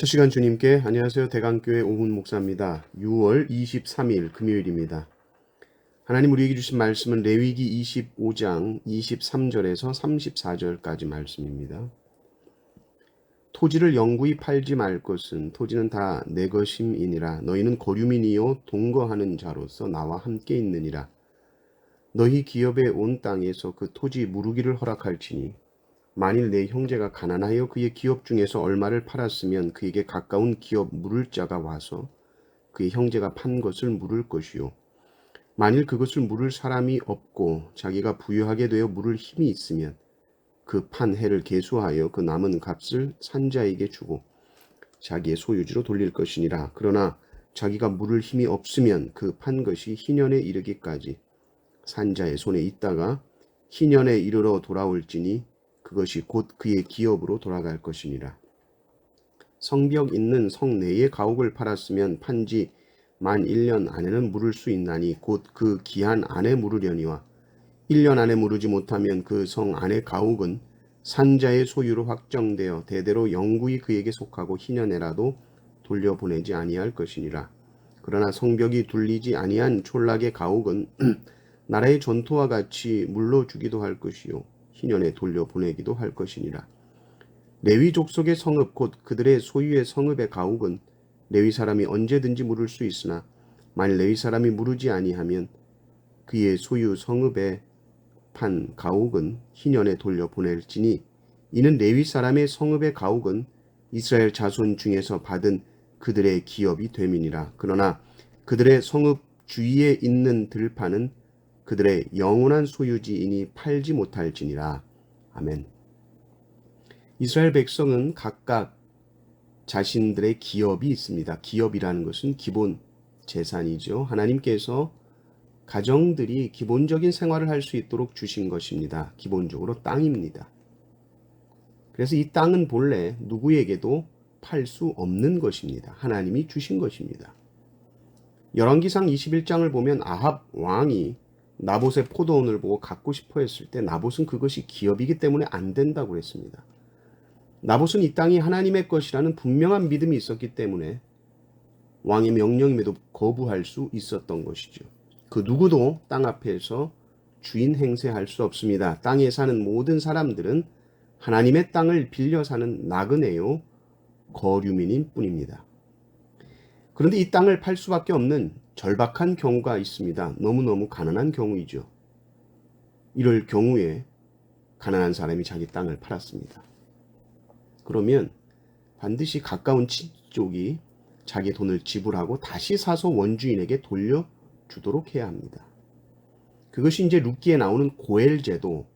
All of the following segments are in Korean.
첫 시간 주님께 안녕하세요. 대강교회 오훈 목사입니다. 6월 23일 금요일입니다. 하나님 우리에게 주신 말씀은 레위기 25장 23절에서 34절까지 말씀입니다. 토지를 영구히 팔지 말 것은 토지는 다 내 것임이니라. 너희는 거류민이요 동거하는 자로서 나와 함께 있느니라. 너희 기업에 온 땅에서 그 토지 무르기를 허락할지니 만일 내 형제가 가난하여 그의 기업 중에서 얼마를 팔았으면 그에게 가까운 기업 물을 자가 와서 그의 형제가 판 것을 물을 것이요. 만일 그것을 물을 사람이 없고 자기가 부유하게 되어 물을 힘이 있으면 그 판 해를 계수하여 그 남은 값을 산자에게 주고 자기의 소유지로 돌릴 것이니라. 그러나 자기가 물을 힘이 없으면 그 판 것이 희년에 이르기까지 산자의 손에 있다가 희년에 이르러 돌아올지니 그것이 곧 그의 기업으로 돌아갈 것이니라. 성벽 있는 성 내의 가옥을 팔았으면 판지 만 1년 안에는 물을 수 있나니 곧 그 기한 안에 물으려니와 1년 안에 물으지 못하면 그 성 안의 가옥은 산자의 소유로 확정되어 대대로 영구히 그에게 속하고 희년에라도 돌려보내지 아니할 것이니라. 그러나 성벽이 둘리지 아니한 촌락의 가옥은 나라의 전토와 같이 물로 주기도 할 것이요 희년에 돌려보내기도 할 것이니라. 레위 족속의 성읍 곧 그들의 소유의 성읍의 가옥은 레위 사람이 언제든지 물을 수 있으나 만일 레위 사람이 물으지 아니하면 그의 소유 성읍에 판 가옥은 희년에 돌려보낼지니 이는 레위 사람의 성읍의 가옥은 이스라엘 자손 중에서 받은 그들의 기업이 됨이니라. 그러나 그들의 성읍 주위에 있는 들판은 그들의 영원한 소유지이니 팔지 못할지니라. 아멘. 이스라엘 백성은 각각 자신들의 기업이 있습니다. 기업이라는 것은 기본 재산이죠. 하나님께서 가정들이 기본적인 생활을 할 수 있도록 주신 것입니다. 기본적으로 땅입니다. 그래서 이 땅은 본래 누구에게도 팔 수 없는 것입니다. 하나님이 주신 것입니다. 열왕기상 21장을 보면 아합 왕이 나봇의 포도원을 보고 갖고 싶어 했을 때 나봇은 그것이 기업이기 때문에 안 된다고 했습니다. 나봇은 이 땅이 하나님의 것이라는 분명한 믿음이 있었기 때문에 왕의 명령임에도 거부할 수 있었던 것이죠. 그 누구도 땅 앞에서 주인 행세할 수 없습니다. 땅에 사는 모든 사람들은 하나님의 땅을 빌려 사는 나그네요 거류민인 뿐입니다. 그런데 이 땅을 팔 수밖에 없는 절박한 경우가 있습니다. 너무너무 가난한 경우이죠. 이럴 경우에 가난한 사람이 자기 땅을 팔았습니다. 그러면 반드시 가까운 친족이 자기 돈을 지불하고 다시 사서 원주인에게 돌려주도록 해야 합니다. 그것이 이제 룻기에 나오는 고엘 제도,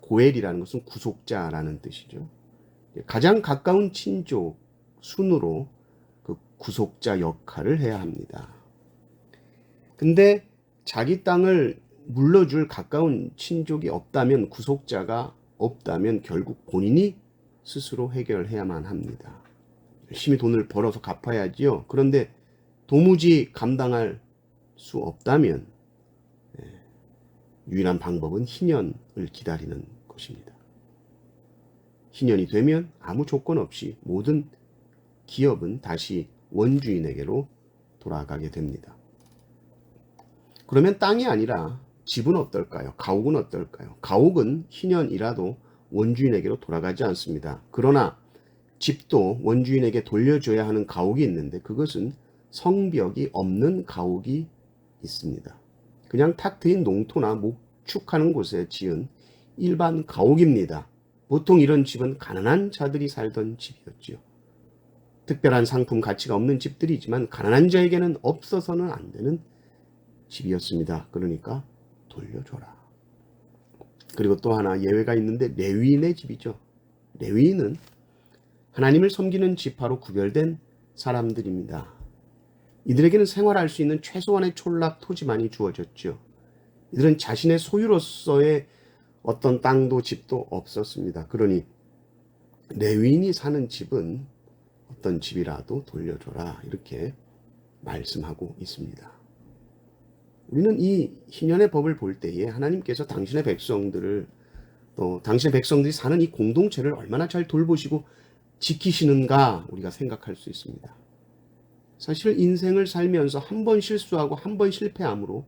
고엘이라는 것은 구속자라는 뜻이죠. 가장 가까운 친족 순으로 그 구속자 역할을 해야 합니다. 근데 자기 땅을 물러줄 가까운 친족이 없다면, 구속자가 없다면 결국 본인이 스스로 해결해야만 합니다. 열심히 돈을 벌어서 갚아야지요. 그런데 도무지 감당할 수 없다면 유일한 방법은 희년을 기다리는 것입니다. 희년이 되면 아무 조건 없이 모든 기업은 다시 원주인에게로 돌아가게 됩니다. 그러면 땅이 아니라 집은 어떨까요? 가옥은 어떨까요? 가옥은 희년이라도 원주인에게로 돌아가지 않습니다. 그러나 집도 원주인에게 돌려줘야 하는 가옥이 있는데 그것은 성벽이 없는 가옥이 있습니다. 그냥 탁 트인 농토나 목축하는 곳에 지은 일반 가옥입니다. 보통 이런 집은 가난한 자들이 살던 집이었죠. 특별한 상품 가치가 없는 집들이지만 가난한 자에게는 없어서는 안 되는 집이었습니다. 그러니까 돌려줘라. 그리고 또 하나 예외가 있는데 레위인의 집이죠. 레위인은 하나님을 섬기는 지파로 구별된 사람들입니다. 이들에게는 생활할 수 있는 최소한의 촌락 토지만이 주어졌죠. 이들은 자신의 소유로서의 어떤 땅도 집도 없었습니다. 그러니 레위인이 사는 집은 어떤 집이라도 돌려줘라 이렇게 말씀하고 있습니다. 우리는 이 희년의 법을 볼 때에 하나님께서 당신의 백성들을 또 당신의 백성들이 사는 이 공동체를 얼마나 잘 돌보시고 지키시는가 우리가 생각할 수 있습니다. 사실 인생을 살면서 한 번 실수하고 한 번 실패함으로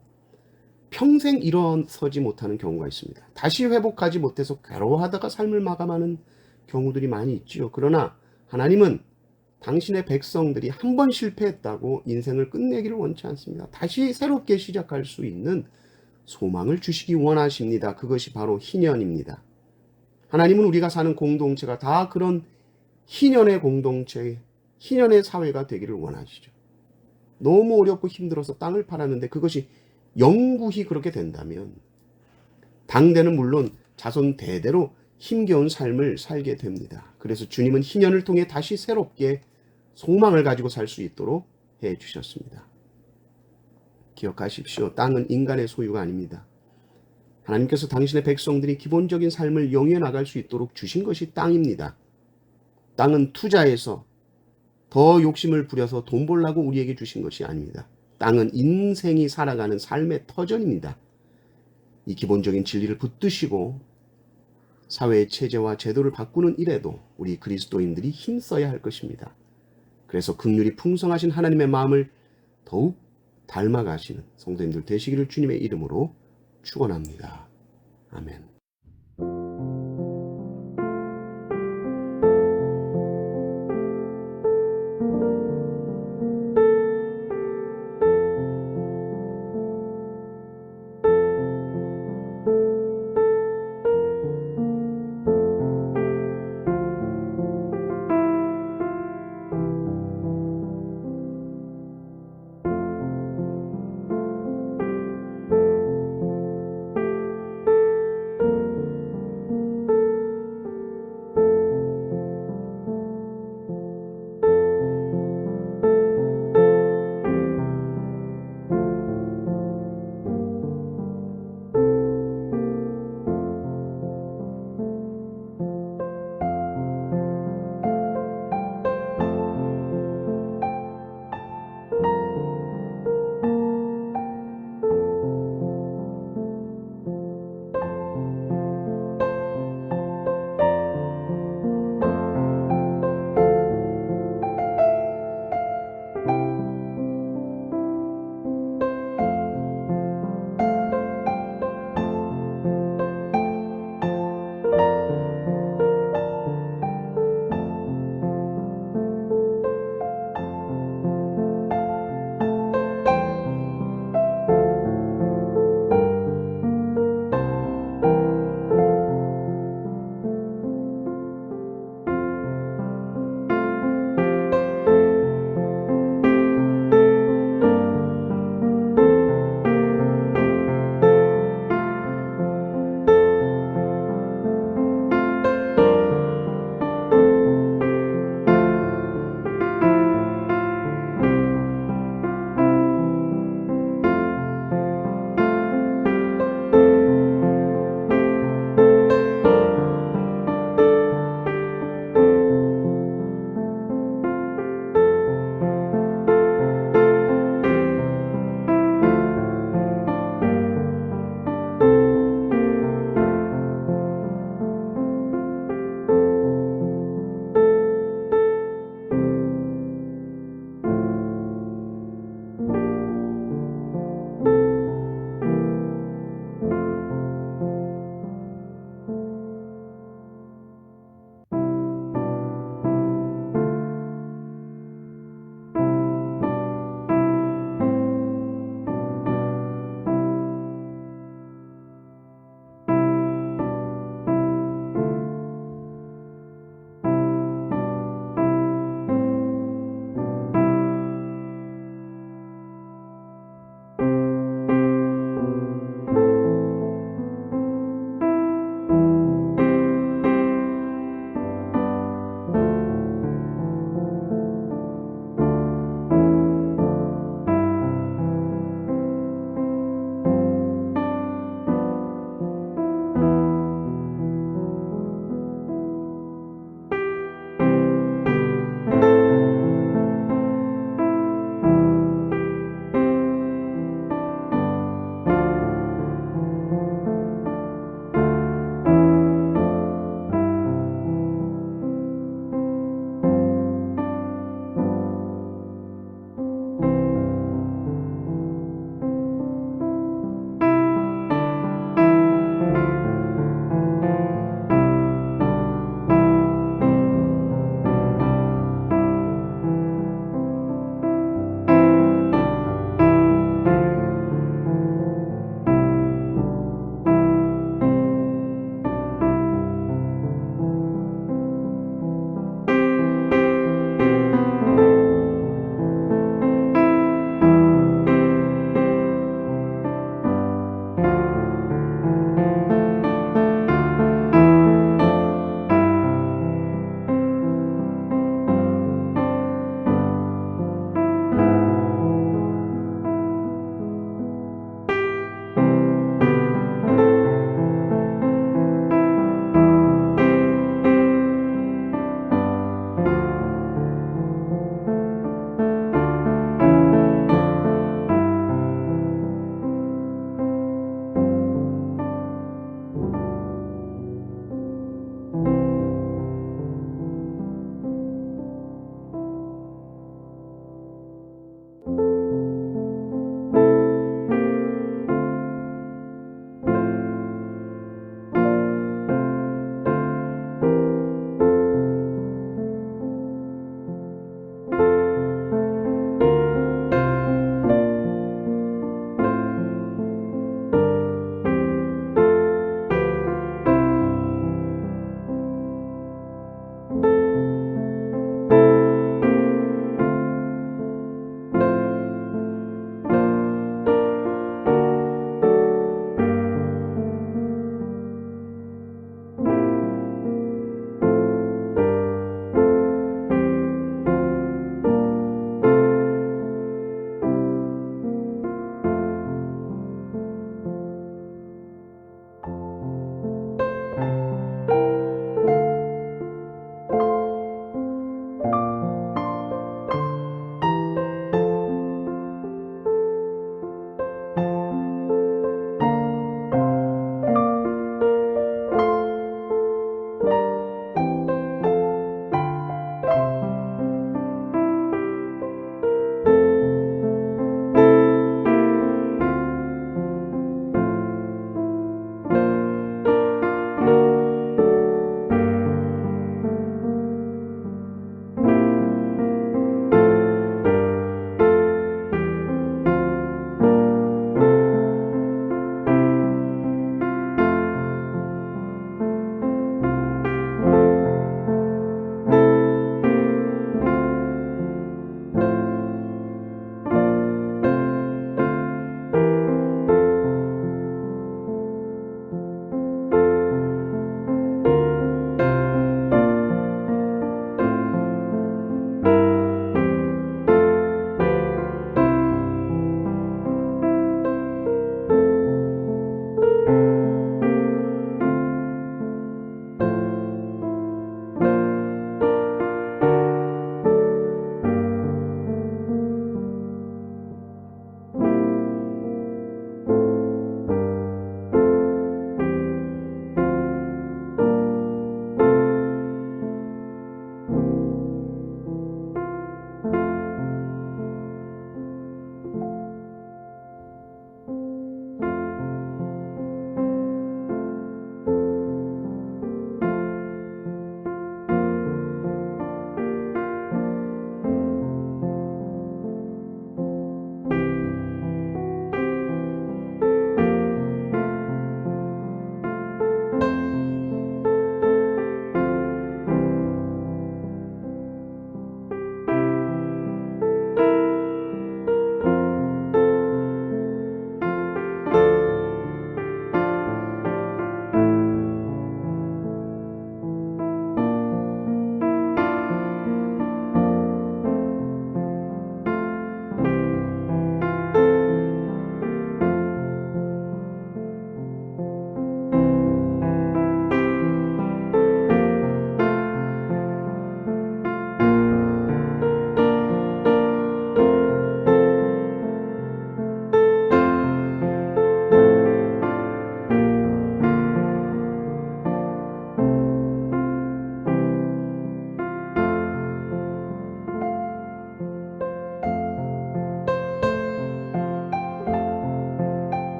평생 일어서지 못하는 경우가 있습니다. 다시 회복하지 못해서 괴로워하다가 삶을 마감하는 경우들이 많이 있지요. 그러나 하나님은 당신의 백성들이 한 번 실패했다고 인생을 끝내기를 원치 않습니다. 다시 새롭게 시작할 수 있는 소망을 주시기 원하십니다. 그것이 바로 희년입니다. 하나님은 우리가 사는 공동체가 다 그런 희년의 공동체, 희년의 사회가 되기를 원하시죠. 너무 어렵고 힘들어서 땅을 팔았는데 그것이 영구히 그렇게 된다면 당대는 물론 자손 대대로 힘겨운 삶을 살게 됩니다. 그래서 주님은 희년을 통해 다시 새롭게 소망을 가지고 살 수 있도록 해 주셨습니다. 기억하십시오. 땅은 인간의 소유가 아닙니다. 하나님께서 당신의 백성들이 기본적인 삶을 영위해 나갈 수 있도록 주신 것이 땅입니다. 땅은 투자해서 더 욕심을 부려서 돈 벌라고 우리에게 주신 것이 아닙니다. 땅은 인생이 살아가는 삶의 터전입니다. 이 기본적인 진리를 붙드시고 사회의 체제와 제도를 바꾸는 일에도 우리 그리스도인들이 힘써야 할 것입니다. 그래서 긍휼이 풍성하신 하나님의 마음을 더욱 닮아가시는 성도님들 되시기를 주님의 이름으로 축원합니다. 아멘.